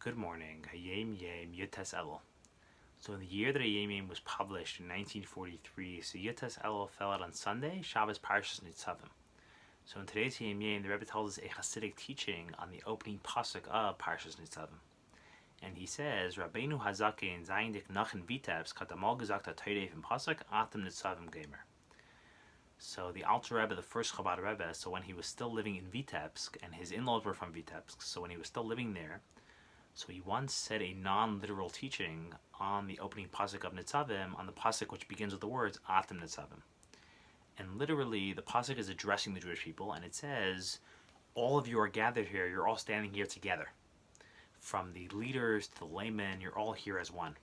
Good morning. Hayom Yom, Yud Tes Elul. So in the year that Hayom Yom was published in 1943, so Yud Tes Elul fell out on Sunday, Shabbos Parshas Nitzavim. So in today's Hayom Yom, the Rebbe tells us a Hasidic teaching on the opening pasuk of Parshas Nitzavim. And he says, Rabbeinu Hazaken Zayin Dik Nachin Vitebs Katamal Gezakta Teiref in pasuk Atem Nitzavim Gamer. So the Alter Rebbe, the first Chabad Rebbe, so when he was still living in Vitebsk, and his in-laws were from Vitebsk, so when he was still living there, so he once said a non-literal teaching on the opening pasuk of Nitzavim, on the pasuk which begins with the words Atem Nitzavim. And literally, the pasuk is addressing the Jewish people, and it says, all of you are gathered here, you're all standing here together. From the leaders to the laymen, you're all here as one.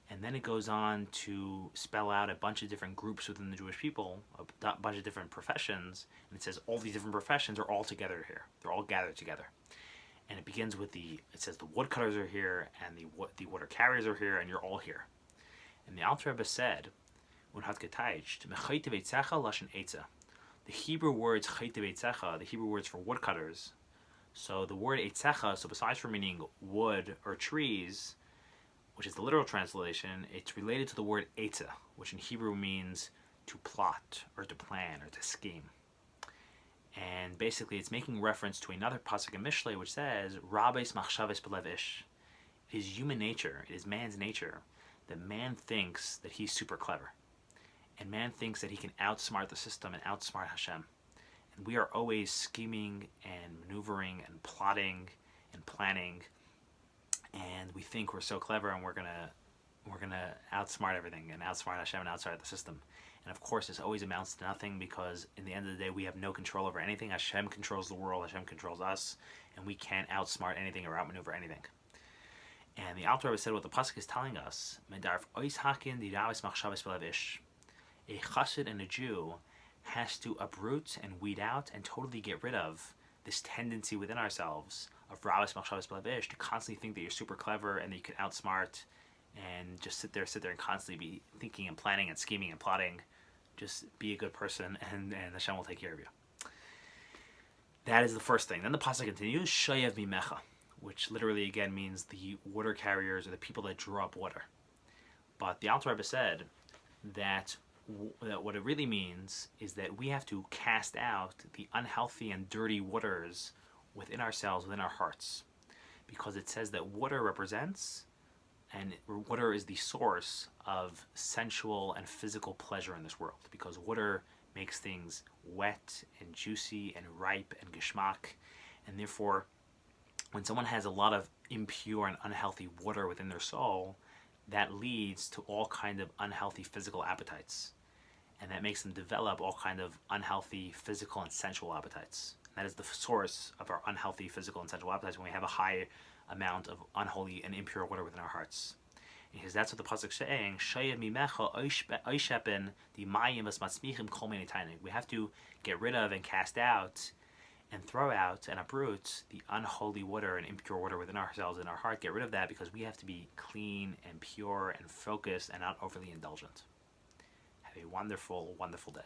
And then it goes on to spell out a bunch of different groups within the Jewish people, a bunch of different professions, and it says all these different professions are all together here. They're all gathered together. And it begins with it says the woodcutters are here, and the water carriers are here, and you're all here. And the Alter Rebbe said, the Hebrew words the Hebrew words for woodcutters, so the word eitzecha, so besides for meaning wood or trees, which is the literal translation, it's related to the word eitza, which in Hebrew means to plot, or to plan, or to scheme. And basically it's making reference to another pasuk in Mishlei which says, Rabbeis machshaves belev ish. It is human nature, it is man's nature, that man thinks that he's super clever. And man thinks that he can outsmart the system and outsmart Hashem. And we are always scheming and maneuvering and plotting and planning, and we think we're so clever and we're gonna outsmart everything and outsmart Hashem and outsmart the system. And of course this always amounts to nothing, because in the end of the day we have no control over anything. Hashem controls the world, Hashem controls us, and we can't outsmart anything or outmaneuver anything. And the Alter Rebbe said what the pasuk is telling us, a chassid and a Jew has to uproot and weed out and totally get rid of this tendency within ourselves of Rabbeis machshaves belev ish, to constantly think that you're super clever and that you can outsmart and just sit there and constantly be thinking and planning and scheming and plotting. Just be a good person, and Hashem will take care of you. That is the first thing. Then the pasuk continues, Shayev mimecha, which literally again means the water carriers, or the people that draw up water. But the Alter Rebbe said that what it really means is that we have to cast out the unhealthy and dirty waters within ourselves, within our hearts. Because it says that water represents, and water is the source of sensual and physical pleasure in this world, because water makes things wet and juicy and ripe and geschmack, and therefore when someone has a lot of impure and unhealthy water within their soul, that leads to all kind of unhealthy physical appetites, and that makes them develop all kind of unhealthy physical and sensual appetites. And that is the source of our unhealthy physical and sensual appetites, when we have a high amount of unholy and impure water within our hearts. Because that's what the pasuk is saying. We have to get rid of and cast out and throw out and uproot the unholy water and impure water within ourselves and our heart. Get rid of that, because we have to be clean and pure and focused and not overly indulgent. Have a wonderful, wonderful day.